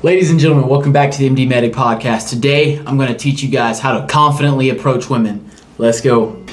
Ladies and gentlemen, welcome back to the MD Medic Podcast. Today, I'm going to teach you guys how to confidently approach women. Let's go.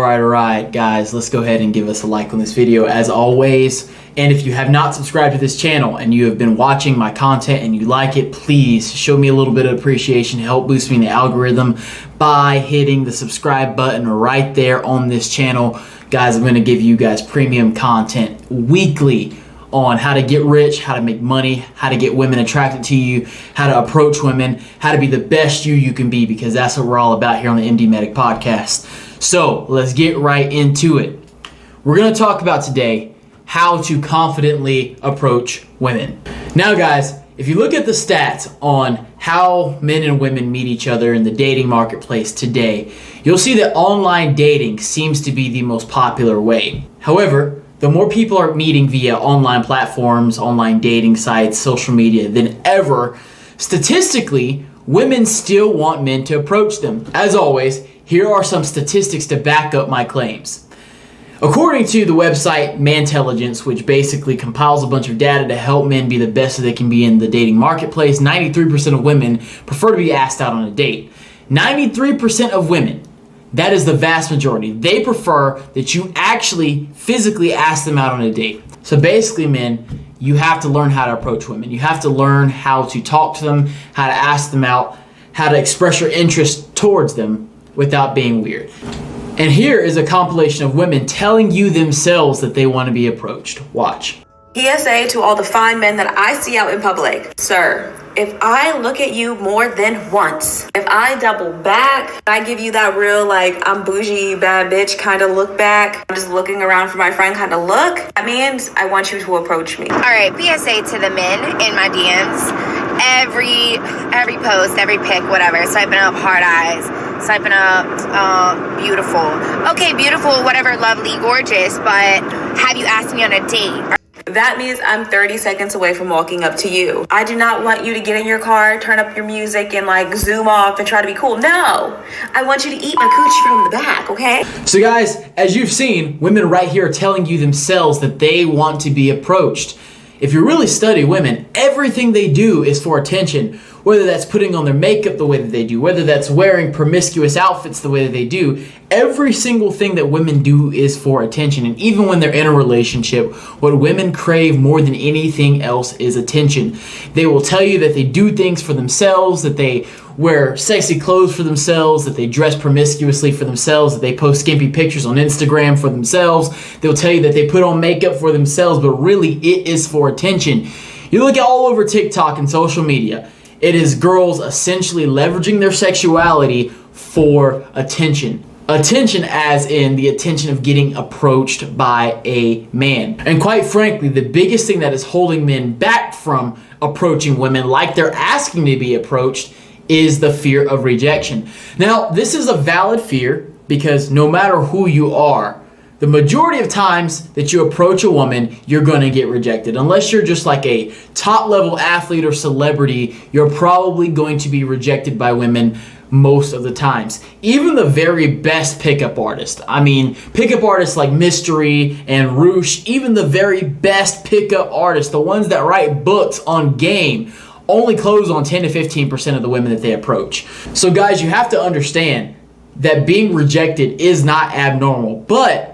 Alright, guys, let's go ahead and give us a like on this video as always. And if you have not subscribed to this channel and you have been watching my content and you like it, please show me a little bit of appreciation to help boost me in the algorithm by hitting the subscribe button right there on this channel. Guys, I'm going to give you guys premium content weekly on how to get rich, how to make money, how to get women attracted to you, how to approach women, how to be the best you can be, because that's what we're all about here on the MD Medic Podcast. So let's get right into it. We're going to talk about today how to confidently approach women. Now guys, if you look at the stats on how men and women meet each other in the dating marketplace today, you'll see that online dating seems to be the most popular way. However, the more people are meeting via online platforms, online dating sites, social media than ever, statistically, women still want men to approach them. As always, here are some statistics to back up my claims. According to the website Mantelligence, which basically compiles a bunch of data to help men be the best that they can be in the dating marketplace, 93% of women prefer to be asked out on a date. 93% of women, that is the vast majority. They prefer that you actually physically ask them out on a date. So basically, men, you have to learn how to approach women. You have to learn how to talk to them, how to ask them out, how to express your interest towards them without being weird. And here is a compilation of women telling you themselves that they want to be approached. Watch. PSA to all the fine men that I see out in public. Sir, if I look at you more than once, if I double back, I give you that real I'm bougie bad bitch kind of look back, I'm just looking around for my friend kind of look, that means I want you to approach me. All right, PSA to the men in my DMs. Every post, every pic, whatever, swiping up heart eyes, swiping up beautiful. Okay, beautiful, whatever, lovely, gorgeous, but have you asked me on a date? That means I'm 30 seconds away from walking up to you. I do not want you to get in your car, turn up your music, and zoom off and try to be cool. No, I want you to eat my coochie from the back, okay? So guys, as you've seen, women right here are telling you themselves that they want to be approached. If you really study women, everything they do is for attention. Whether that's putting on their makeup the way that they do, whether that's wearing promiscuous outfits the way that they do, every single thing that women do is for attention. And even when they're in a relationship, what women crave more than anything else is attention. They will tell you that they do things for themselves, that they wear sexy clothes for themselves, that they dress promiscuously for themselves, that they post skimpy pictures on Instagram for themselves. They'll tell you that they put on makeup for themselves, but really it is for attention. You look all over TikTok and social media, it is girls essentially leveraging their sexuality for attention. Attention as in the attention of getting approached by a man. And quite frankly, the biggest thing that is holding men back from approaching women like they're asking to be approached is the fear of rejection. Now, this is a valid fear because no matter who you are, the majority of times that you approach a woman, you're going to get rejected. Unless you're just like a top level athlete or celebrity, you're probably going to be rejected by women most of the times. Even the very best pickup artists. I mean, pickup artists like Mystery and Roosh, even the very best pickup artists, the ones that write books on game, only close on 10 to 15% of the women that they approach. So guys, you have to understand that being rejected is not abnormal. But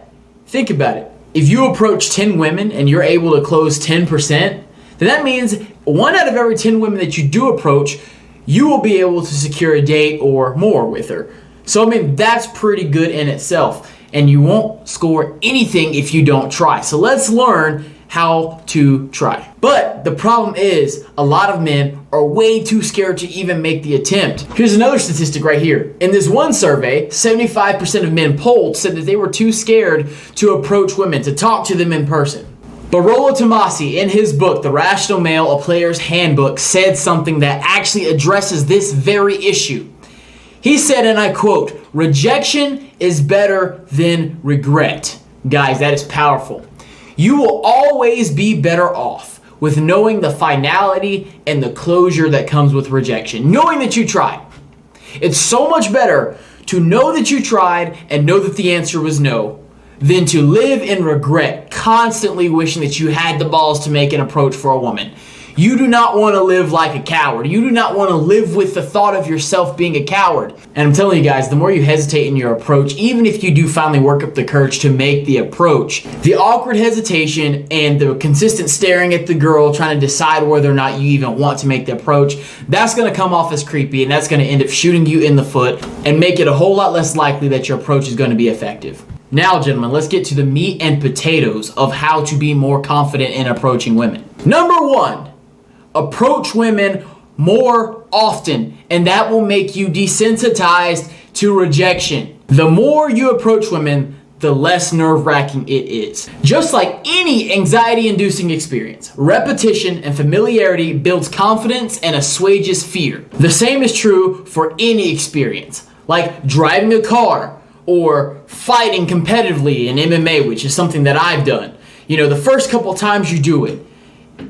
think about it. If you approach 10 women and you're able to close 10%, then that means 1 out of every 10 women that you do approach, you will be able to secure a date or more with her. So, I mean, that's pretty good in itself. And you won't score anything if you don't try. So let's learn how to try. But the problem is a lot of men are way too scared to even make the attempt. Here's another statistic right here. In this one survey, 75% of men polled said that they were too scared to approach women, to talk to them in person. But Rollo Tomassi, in his book, The Rational Male, A Player's Handbook, said something that actually addresses this very issue. He said, and I quote, "Rejection is better than regret." Guys, that is powerful. You will always be better off with knowing the finality and the closure that comes with rejection, knowing that you tried. It's so much better to know that you tried and know that the answer was no than to live in regret, constantly wishing that you had the balls to make an approach for a woman. You do not want to live like a coward. You do not want to live with the thought of yourself being a coward. And I'm telling you guys, the more you hesitate in your approach, even if you do finally work up the courage to make the approach, the awkward hesitation and the consistent staring at the girl, trying to decide whether or not you even want to make the approach, that's going to come off as creepy, and that's going to end up shooting you in the foot and make it a whole lot less likely that your approach is going to be effective. Now, gentlemen, let's get to the meat and potatoes of how to be more confident in approaching women. Number 1, approach women more often, and that will make you desensitized to rejection. The more you approach women, the less nerve-wracking it is. Just like any anxiety-inducing experience, repetition and familiarity builds confidence and assuages fear. The same is true for any experience, like driving a car or fighting competitively in MMA, which is something that I've done. You know, the first couple times you do it,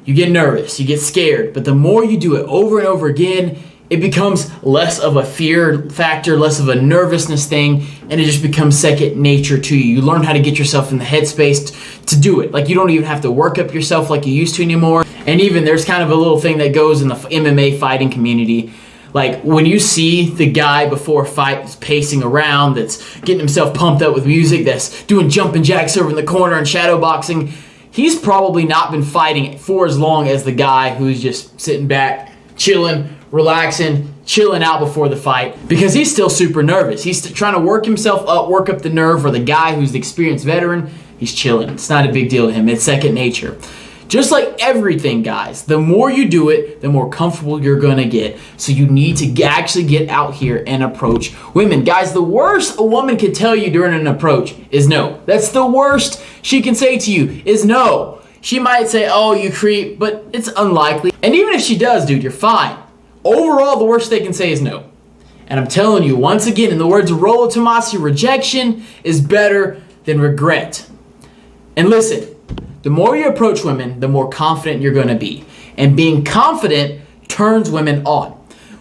you get nervous, you get scared, but the more you do it over and over again, it becomes less of a fear factor, less of a nervousness thing, and it just becomes second nature to you. You learn how to get yourself in the headspace to do it. Like, you don't even have to work up yourself like you used to anymore. And even there's kind of a little thing that goes in the MMA fighting community. Like, when you see the guy before a fight that's pacing around, that's getting himself pumped up with music, that's doing jumping jacks over in the corner and shadow boxing, he's probably not been fighting for as long as the guy who's just sitting back, chilling, relaxing, chilling out before the fight, because he's still super nervous. He's trying to work himself up, work up the nerve. For the guy who's the experienced veteran, he's chilling. It's not a big deal to him. It's second nature. Just like everything, guys, the more you do it, the more comfortable you're going to get. So you need to actually get out here and approach women. Guys, the worst a woman can tell you during an approach is no. That's the worst she can say to you is no. She might say, "Oh, you creep," but it's unlikely. And even if she does, dude, you're fine. Overall, the worst they can say is no. And I'm telling you, once again, in the words of Rollo Tomassi, rejection is better than regret. And listen, the more you approach women, the more confident you're going to be. And being confident turns women on.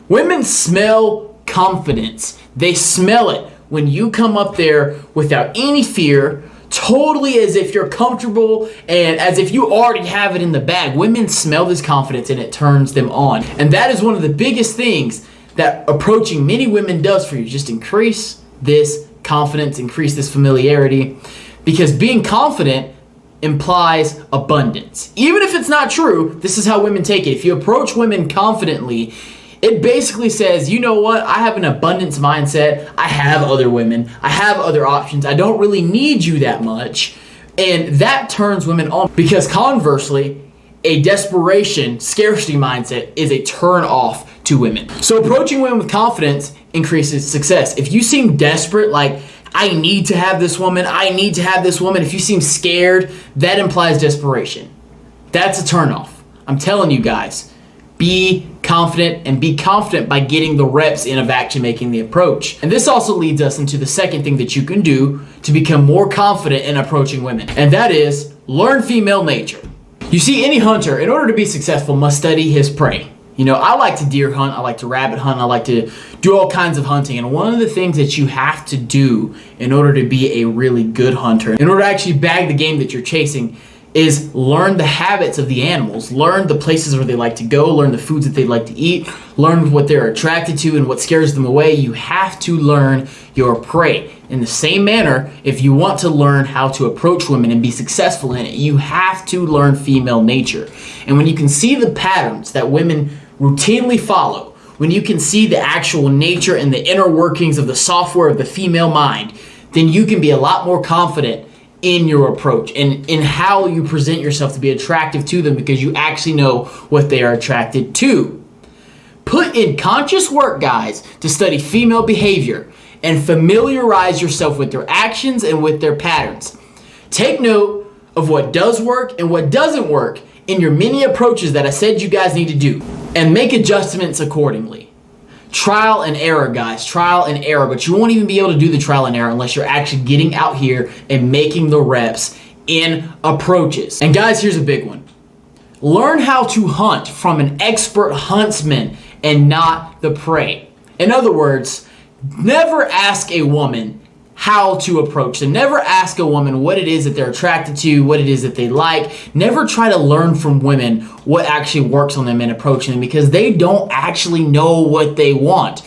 Women smell confidence. They smell it when you come up there without any fear, totally as if you're comfortable and as if you already have it in the bag. Women smell this confidence and it turns them on. And that is one of the biggest things that approaching many women does for you. Just increase this confidence, increase this familiarity, because being confident implies abundance. Even if it's not true, this is how women take it. If you approach women confidently, it basically says, you know what? I have an abundance mindset. I have other women. I have other options. I don't really need you that much. And that turns women on, because conversely, a desperation, scarcity mindset is a turn off to women. So approaching women with confidence increases success. If you seem desperate, like, I need to have this woman, I need to have this woman, if you seem scared, that implies desperation. That's a turn off. I'm telling you guys, Be confident, and be confident by getting the reps in of actually making the approach. And this also leads us into the second thing that you can do to become more confident in approaching women, and that is learn female nature. You see, any hunter, in order to be successful, must study his prey. You know, I like to deer hunt, I like to rabbit hunt, I like to do all kinds of hunting. And one of the things that you have to do in order to be a really good hunter, in order to actually bag the game that you're chasing, is learn the habits of the animals, learn the places where they like to go, learn the foods that they like to eat, learn what they're attracted to and what scares them away. You have to learn your prey. In the same manner, if you want to learn how to approach women and be successful in it, you have to learn female nature. And when you can see the patterns that women routinely follow, when you can see the actual nature and the inner workings of the software of the female mind, then you can be a lot more confident in your approach and in how you present yourself to be attractive to them, because you actually know what they are attracted to. Put in conscious work, guys, to study female behavior and familiarize yourself with their actions and with their patterns. Take note of what does work and what doesn't work in your many approaches that I said you guys need to do, and make adjustments accordingly. Trial and error, guys, trial and error, but you won't even be able to do the trial and error unless you're actually getting out here and making the reps in approaches. And guys, here's a big one. Learn how to hunt from an expert huntsman and not the prey. In other words, never ask a woman how to approach them. Never ask a woman what it is that they're attracted to, what it is that they like. Never try to learn from women what actually works on them in approaching them, because they don't actually know what they want.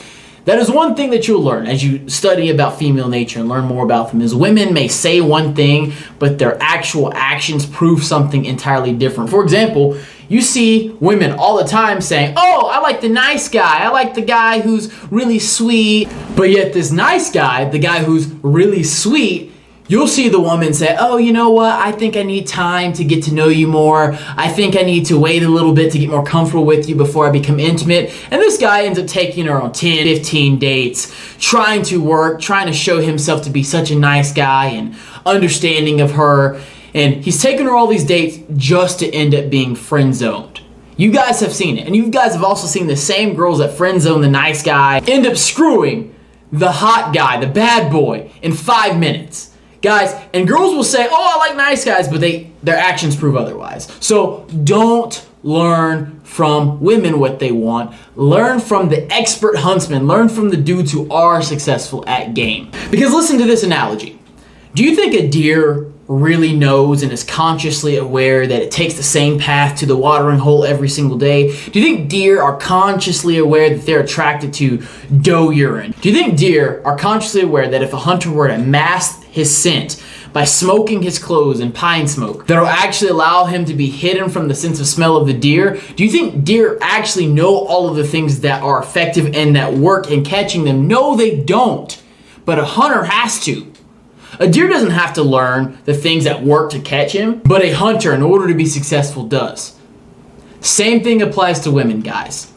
That is one thing that you'll learn as you study about female nature and learn more about them, is women may say one thing, but their actual actions prove something entirely different. For example, you see women all the time saying, oh, I like the nice guy. I like the guy who's really sweet. But yet this nice guy, the guy who's really sweet, you'll see the woman say, oh, you know what? I think I need time to get to know you more. I think I need to wait a little bit to get more comfortable with you before I become intimate. And this guy ends up taking her on 10, 15 dates, trying to work, trying to show himself to be such a nice guy and understanding of her. And he's taken her all these dates just to end up being friend-zoned. You guys have seen it. And you guys have also seen the same girls that friend-zone the nice guy end up screwing the hot guy, the bad boy, in 5 minutes. Guys, and girls will say, oh, I like nice guys, but their actions prove otherwise. So don't learn from women what they want. Learn from the expert huntsman. Learn from the dudes who are successful at game. Because listen to this analogy. Do you think a deer really knows and is consciously aware that it takes the same path to the watering hole every single day? Do you think deer are consciously aware that they're attracted to doe urine? Do you think deer are consciously aware that if a hunter were to mask his scent by smoking his clothes in pine smoke, that'll actually allow him to be hidden from the sense of smell of the deer? Do you think deer actually know all of the things that are effective and that work in catching them? No, they don't. But a hunter has to. A deer doesn't have to learn the things that work to catch him, but a hunter, in order to be successful, does. Same thing applies to women, guys.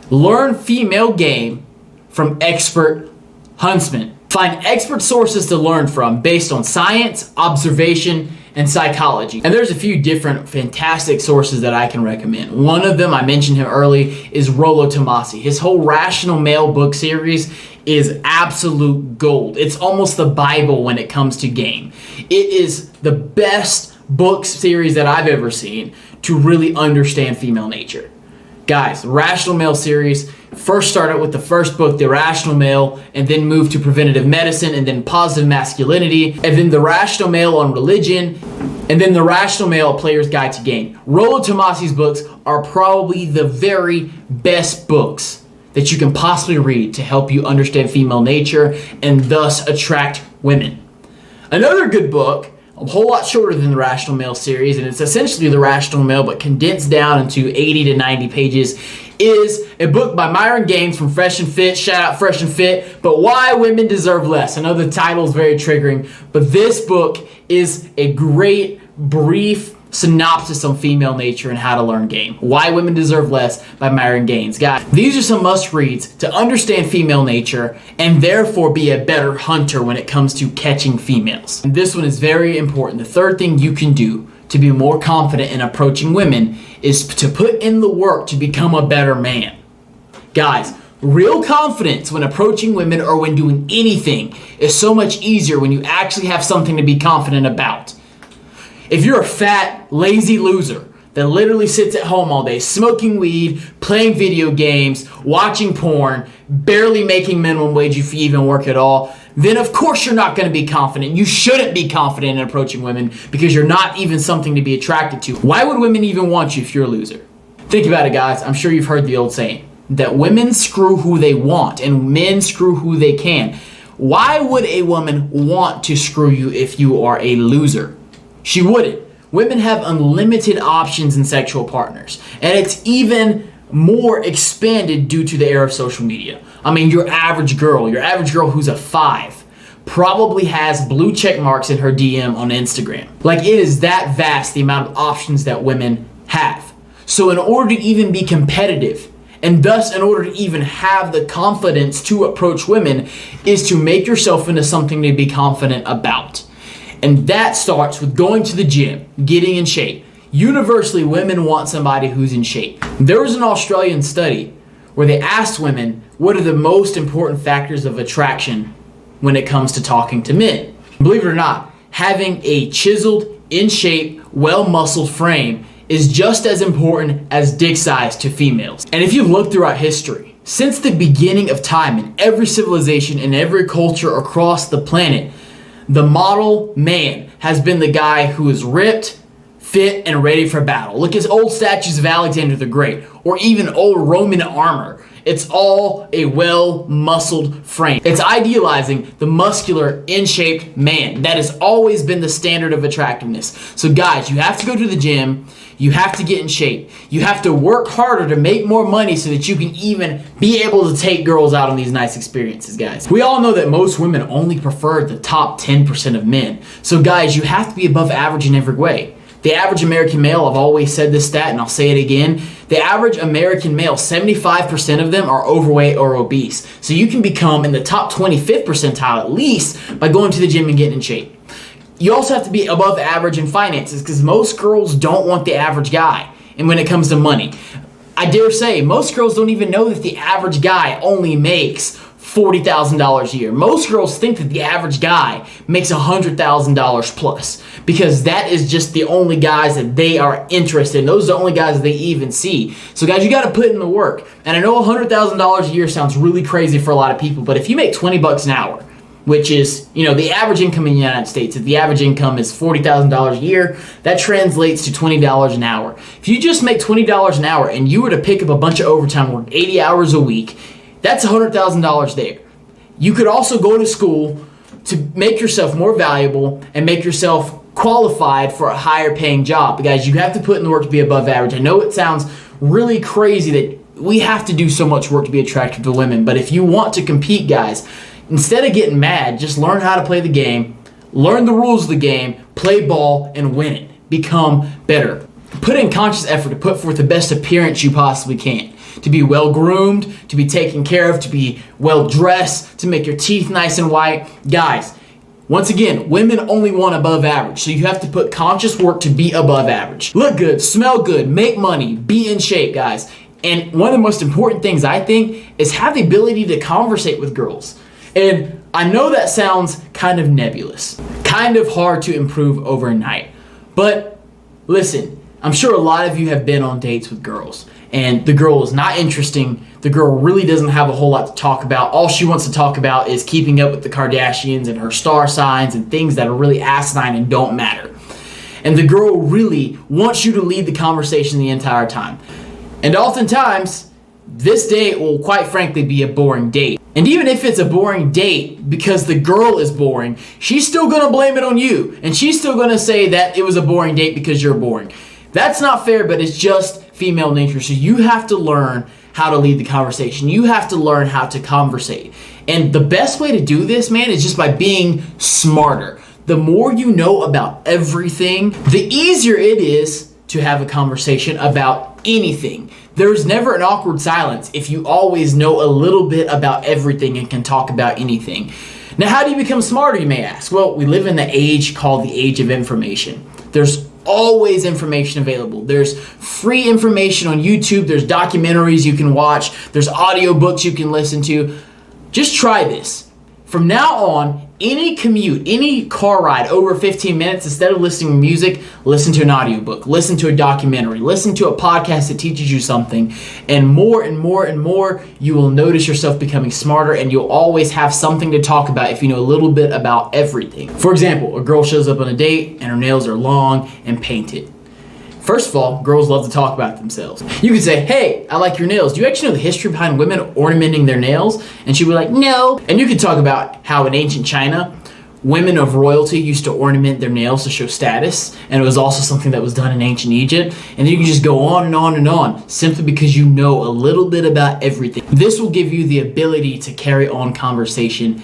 Learn female game from expert huntsmen. Find expert sources to learn from based on science, observation, and psychology. And there's a few different fantastic sources that I can recommend. One of them, I mentioned him early, is Rollo Tomassi. His whole Rational Male book series is absolute gold. It's almost the Bible when it comes to game. It is the best book series that I've ever seen to really understand female nature. Guys, the Rational Male series, first started with the first book, The Rational Male, and then moved to Preventative Medicine, and then Positive Masculinity, and then The Rational Male on Religion, and then The Rational Male, A Player's Guide to Game. Rollo Tomassi's books are probably the very best books that you can possibly read to help you understand female nature and thus attract women. Another good book, a whole lot shorter than the Rational Male series, and it's essentially the Rational Male but condensed down into 80 to 90 pages, is a book by Myron Gaines from Fresh and Fit. Shout out Fresh and Fit. But Why Women Deserve Less. I know the title is very triggering, but this book is a great, brief synopsis on female nature and how to learn game. Why Women Deserve Less by Myron Gaines. Guys, these are some must-reads to understand female nature and therefore be a better hunter when it comes to catching females. And this one is very important. The third thing you can do to be more confident in approaching women is to put in the work to become a better man. Guys, real confidence when approaching women or when doing anything is so much easier when you actually have something to be confident about. If you're a fat, lazy loser that literally sits at home all day smoking weed, playing video games, watching porn, barely making minimum wage if you even work at all, then of course you're not going to be confident. You shouldn't be confident in approaching women because you're not even something to be attracted to. Why would women even want you if you're a loser? Think about it, guys. I'm sure you've heard the old saying that women screw who they want and men screw who they can. Why would a woman want to screw you if you are a loser? She wouldn't. Women have unlimited options in sexual partners, and it's even more expanded due to the era of social media. I mean, your average girl who's a 5, probably has blue check marks in her DM on Instagram. Like, it is that vast, the amount of options that women have. So in order to even be competitive, and thus in order to even have the confidence to approach women, is to make yourself into something to be confident about. And that starts with going to the gym, getting in shape. Universally, women want somebody who's in shape. There was an Australian study where they asked women what are the most important factors of attraction when it comes to talking to men. Believe it or not, having a chiseled, in shape, well-muscled frame is just as important as dick size to females. And if you look throughout history, since the beginning of time in every civilization, in every culture across the planet, the model man has been the guy who is ripped, fit, and ready for battle. Look at old statues of Alexander the Great, or even old Roman armor. It's all a well-muscled frame. It's idealizing the muscular, in-shaped man. That has always been the standard of attractiveness. So guys, you have to go to the gym. You have to get in shape. You have to work harder to make more money so that you can even be able to take girls out on these nice experiences, guys. We all know that most women only prefer the top 10% of men. So guys, you have to be above average in every way. The average American male, I've always said this stat and I'll say it again, the average American male, 75% of them are overweight or obese. So you can become in the top 25th percentile at least by going to the gym and getting in shape. You also have to be above average in finances because most girls don't want the average guy. And when it comes to money, I dare say most girls don't even know that the average guy only makes $40,000 a year. Most girls think that the average guy makes $100,000 plus because that is just the only guys that they are interested in. Those are the only guys that they even see. So guys, you got to put in the work. And I know $100,000 a year sounds really crazy for a lot of people, but if you make $20 an hour, which is, the average income in the United States, if the average income is $40,000 a year, that translates to $20 an hour. If you just make $20 an hour and you were to pick up a bunch of overtime, work 80 hours a week, that's $100,000 there. You could also go to school to make yourself more valuable and make yourself qualified for a higher paying job. But guys, you have to put in the work to be above average. I know it sounds really crazy that we have to do so much work to be attractive to women, but if you want to compete, guys, instead of getting mad, just learn how to play the game, learn the rules of the game, play ball, and win it. Become better. Put in conscious effort to put forth the best appearance you possibly can. To be well groomed, to be taken care of, to be well dressed, to make your teeth nice and white. Guys, once again, women only want above average, so you have to put conscious work to be above average. Look good, smell good, make money, be in shape, guys. And one of the most important things, I think, is have the ability to conversate with girls. And I know that sounds kind of nebulous, kind of hard to improve overnight. But listen, I'm sure a lot of you have been on dates with girls, and the girl is not interesting. The girl really doesn't have a whole lot to talk about. All she wants to talk about is keeping up with the Kardashians and her star signs and things that are really asinine and don't matter. And the girl really wants you to lead the conversation the entire time. And oftentimes, this date will quite frankly be a boring date. And even if it's a boring date because the girl is boring, she's still gonna blame it on you. And she's still gonna say that it was a boring date because you're boring. That's not fair, but it's just female nature. So you have to learn how to lead the conversation. You have to learn how to conversate. And the best way to do this, man, is just by being smarter. The more you know about everything, the easier it is to have a conversation about anything. There's never an awkward silence if you always know a little bit about everything and can talk about anything. Now, how do you become smarter, you may ask? Well, we live in the age called the age of information. There's always information available. There's free information on YouTube. There's documentaries you can watch. There's audiobooks you can listen to. Just try this. From now on, any commute, any car ride over 15 minutes, instead of listening to music, listen to an audiobook, listen to a documentary, listen to a podcast that teaches you something, and more, you will notice yourself becoming smarter, and you'll always have something to talk about if you know a little bit about everything. For example, a girl shows up on a date and her nails are long and painted. First of all, girls love to talk about themselves. You could say, hey, I like your nails. Do you actually know the history behind women ornamenting their nails? And she'd be like, no. And you could talk about how in ancient China, women of royalty used to ornament their nails to show status. And it was also something that was done in ancient Egypt. And then you can just go on and on and on, simply because you know a little bit about everything. This will give you the ability to carry on conversation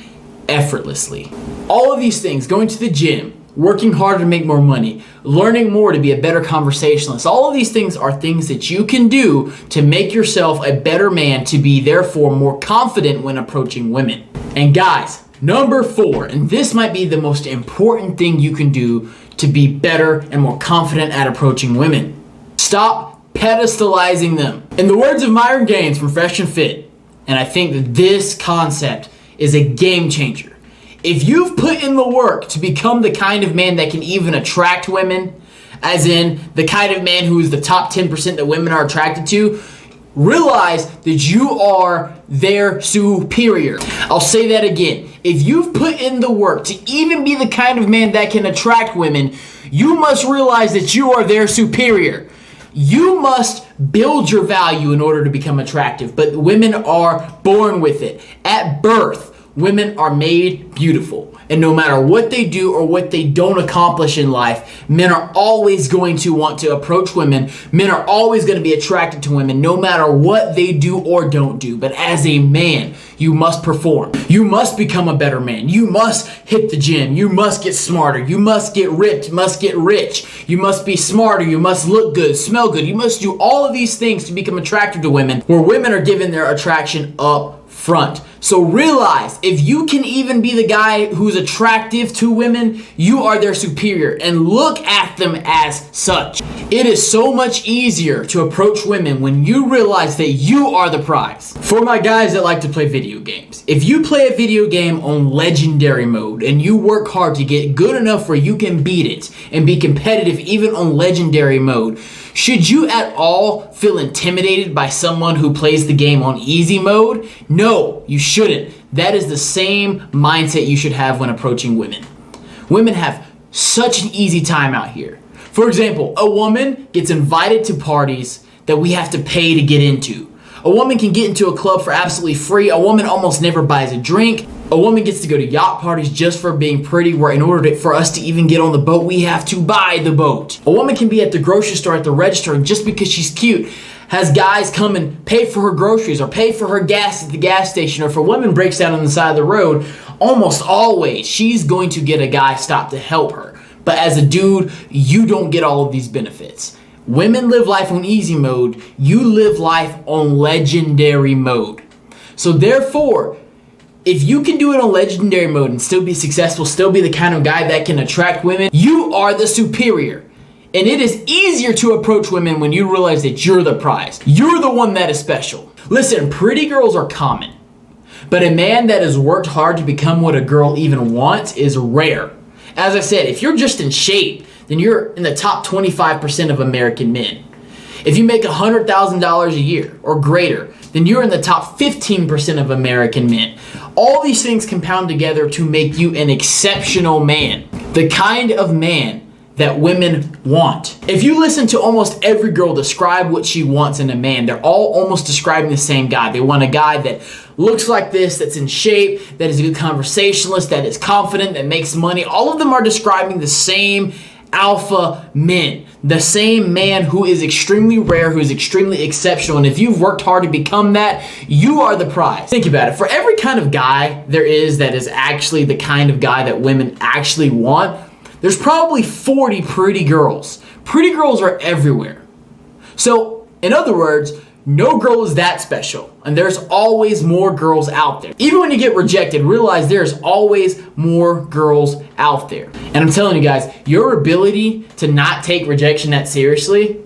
effortlessly. All of these things, going to the gym, working harder to make more money, learning more to be a better conversationalist. All of these things are things that you can do to make yourself a better man, to be therefore more confident when approaching women. And guys, number 4, and this might be the most important thing you can do to be better and more confident at approaching women. Stop pedestalizing them. In the words of Myron Gaines from Fresh and Fit, and I think that this concept is a game changer. If you've put in the work to become the kind of man that can even attract women, as in the kind of man who is the top 10% that women are attracted to, realize that you are their superior. I'll say that again. If you've put in the work to even be the kind of man that can attract women, you must realize that you are their superior. You must build your value in order to become attractive, but women are born with it. At birth, women are made beautiful, and no matter what they do or what they don't accomplish in life, men are always going to want to approach women. Men are always going to be attracted to women no matter what they do or don't do. But as a man, you must perform. You must become a better man. You must hit the gym. You must get smarter. You must get ripped. You must get rich. You must be smarter. You must look good, smell good. You must do all of these things to become attractive to women, where women are given their attraction up front. So realize, if you can even be the guy who's attractive to women, you are their superior, and look at them as such. It is so much easier to approach women when you realize that you are the prize. For my guys that like to play video games, if you play a video game on legendary mode and you work hard to get good enough where you can beat it and be competitive even on legendary mode, should you at all feel intimidated by someone who plays the game on easy mode? No, you shouldn't. That is the same mindset you should have when approaching women. Women have such an easy time out here. For example, a woman gets invited to parties that we have to pay to get into. A woman can get into a club for absolutely free. A woman almost never buys a drink. A woman gets to go to yacht parties just for being pretty, where in order for us to even get on the boat, we have to buy the boat. A woman can be at the grocery store at the register, and just because she's cute, has guys come and pay for her groceries or pay for her gas at the gas station. Or if a woman breaks down on the side of the road, almost always she's going to get a guy stop to help her. But as a dude, you don't get all of these benefits. Women live life on easy mode. You live life on legendary mode. So therefore, if you can do it on legendary mode and still be successful, still be the kind of guy that can attract women, you are the superior. And it is easier to approach women when you realize that you're the prize. You're the one that is special. Listen, pretty girls are common, but a man that has worked hard to become what a girl even wants is rare. As I said, if you're just in shape, then you're in the top 25% of American men. If you make $100,000 a year or greater, then you're in the top 15% of American men. All these things compound together to make you an exceptional man. The kind of man that women want. If you listen to almost every girl describe what she wants in a man, they're all almost describing the same guy. They want a guy that looks like this, that's in shape, that is a good conversationalist, that is confident, that makes money. All of them are describing the same alpha men. The same man who is extremely rare, who is extremely exceptional. And if you've worked hard to become that, you are the prize. Think about it. For every kind of guy there is that is actually the kind of guy that women actually want, there's probably 40 pretty girls. Pretty girls are everywhere. So, in other words, no girl is that special, and there's always more girls out there. Even when you get rejected, realize there's always more girls out there. And I'm telling you guys, your ability to not take rejection that seriously,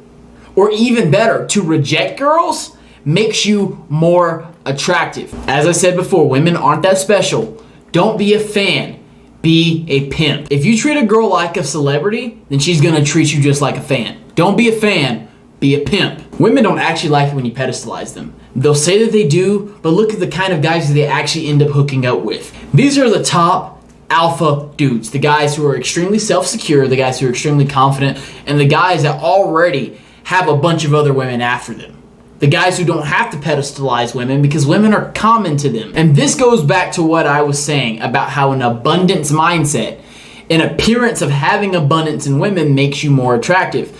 or even better, to reject girls, makes you more attractive. As I said before, women aren't that special. Don't be a fan, be a pimp. If you treat a girl like a celebrity, then she's gonna treat you just like a fan. Don't be a fan, be a pimp. Women don't actually like it when you pedestalize them. They'll say that they do, but look at the kind of guys that they actually end up hooking up with. These are the top alpha dudes, the guys who are extremely self-secure, the guys who are extremely confident, and the guys that already have a bunch of other women after them. The guys who don't have to pedestalize women because women are common to them. And this goes back to what I was saying about how an abundance mindset, an appearance of having abundance in women makes you more attractive.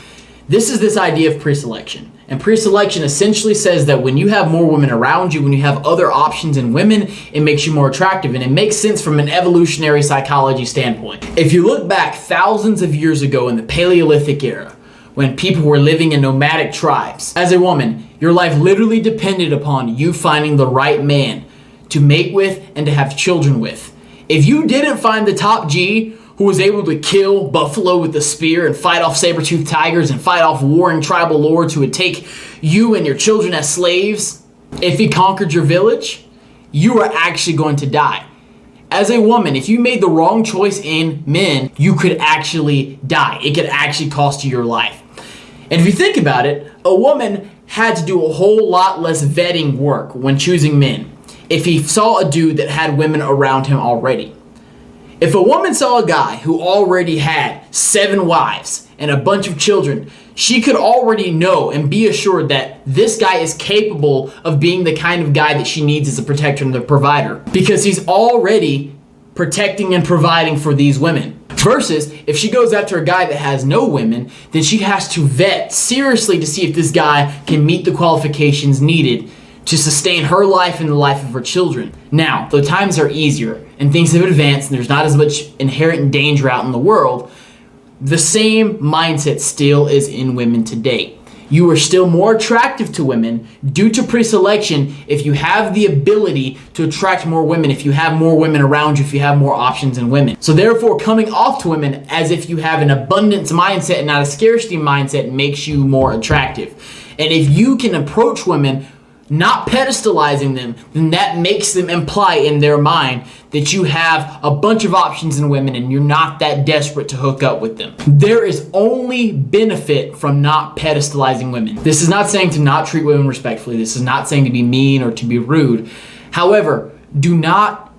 This is this idea of pre-selection. And pre-selection essentially says that when you have more women around you, when you have other options in women, it makes you more attractive. And it makes sense from an evolutionary psychology standpoint. If you look back thousands of years ago in the Paleolithic era, when people were living in nomadic tribes, as a woman, your life literally depended upon you finding the right man to mate with and to have children with. If you didn't find the top G who was able to kill buffalo with a spear and fight off saber-toothed tigers and fight off warring tribal lords who would take you and your children as slaves, if he conquered your village, you were actually going to die. As a woman, if you made the wrong choice in men, you could actually die. It could actually cost you your life. And if you think about it, a woman had to do a whole lot less vetting work when choosing men if he saw a dude that had women around him already. If a woman saw a guy who already had 7 wives and a bunch of children, she could already know and be assured that this guy is capable of being the kind of guy that she needs as a protector and a provider, because he's already protecting and providing for these women. Versus, if she goes after a guy that has no women, then she has to vet seriously to see if this guy can meet the qualifications needed to sustain her life and the life of her children. Now, though times are easier and things have advanced and there's not as much inherent danger out in the world, the same mindset still is in women today. You are still more attractive to women due to pre-selection if you have the ability to attract more women, if you have more women around you, if you have more options in women. So therefore, coming off to women as if you have an abundance mindset and not a scarcity mindset makes you more attractive. And if you can approach women not pedestalizing them, then that makes them imply in their mind that you have a bunch of options in women and you're not that desperate to hook up with them. There is only benefit from not pedestalizing women. This is not saying to not treat women respectfully. This is not saying to be mean or to be rude. However, do not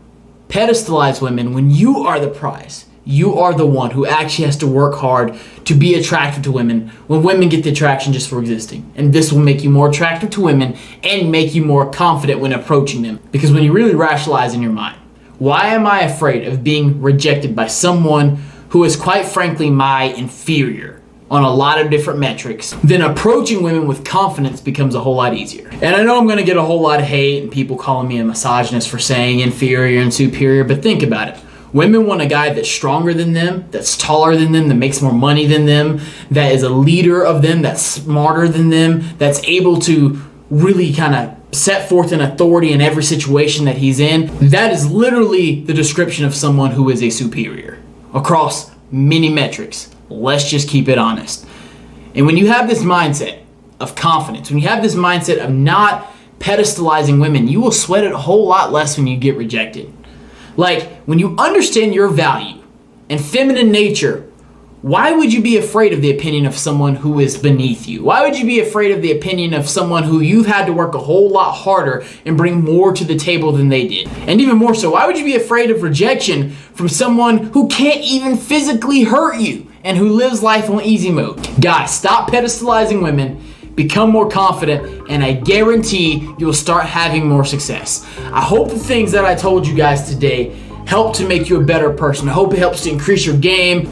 pedestalize women when you are the prize. You are the one who actually has to work hard to be attractive to women when women get the attraction just for existing. And this will make you more attractive to women and make you more confident when approaching them. Because when you really rationalize in your mind, why am I afraid of being rejected by someone who is quite frankly my inferior on a lot of different metrics? Then approaching women with confidence becomes a whole lot easier. And I know I'm going to get a whole lot of hate and people calling me a misogynist for saying inferior and superior, but think about it. Women want a guy that's stronger than them, that's taller than them, that makes more money than them, that is a leader of them, that's smarter than them, that's able to really kind of set forth an authority in every situation that he's in. That is literally the description of someone who is a superior across many metrics. Let's just keep it honest. And when you have this mindset of confidence, when you have this mindset of not pedestalizing women, you will sweat it a whole lot less when you get rejected. Like, when you understand your value and feminine nature, why would you be afraid of the opinion of someone who is beneath you? Why would you be afraid of the opinion of someone who you've had to work a whole lot harder and bring more to the table than they did? And even more so, why would you be afraid of rejection from someone who can't even physically hurt you and who lives life on easy mode? Guys, stop pedestalizing women. Become more confident, and I guarantee you'll start having more success. I hope the things that I told you guys today help to make you a better person. I hope it helps to increase your game.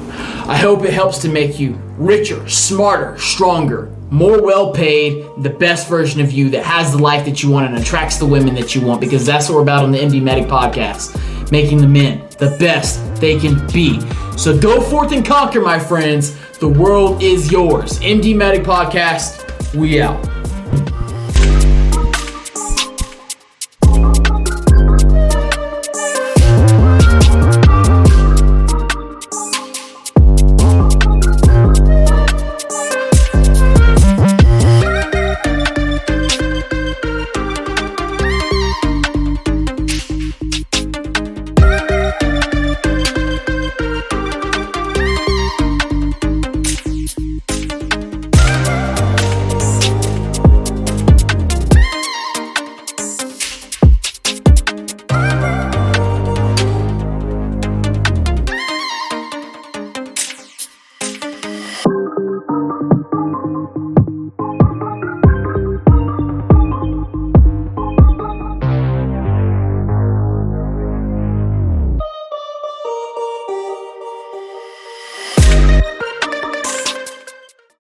I hope it helps to make you richer, smarter, stronger, more well-paid, the best version of you that has the life that you want and attracts the women that you want, because that's what we're about on the MD Medic podcast, making the men the best they can be. So go forth and conquer, my friends. The world is yours. MD Medic podcast. We out.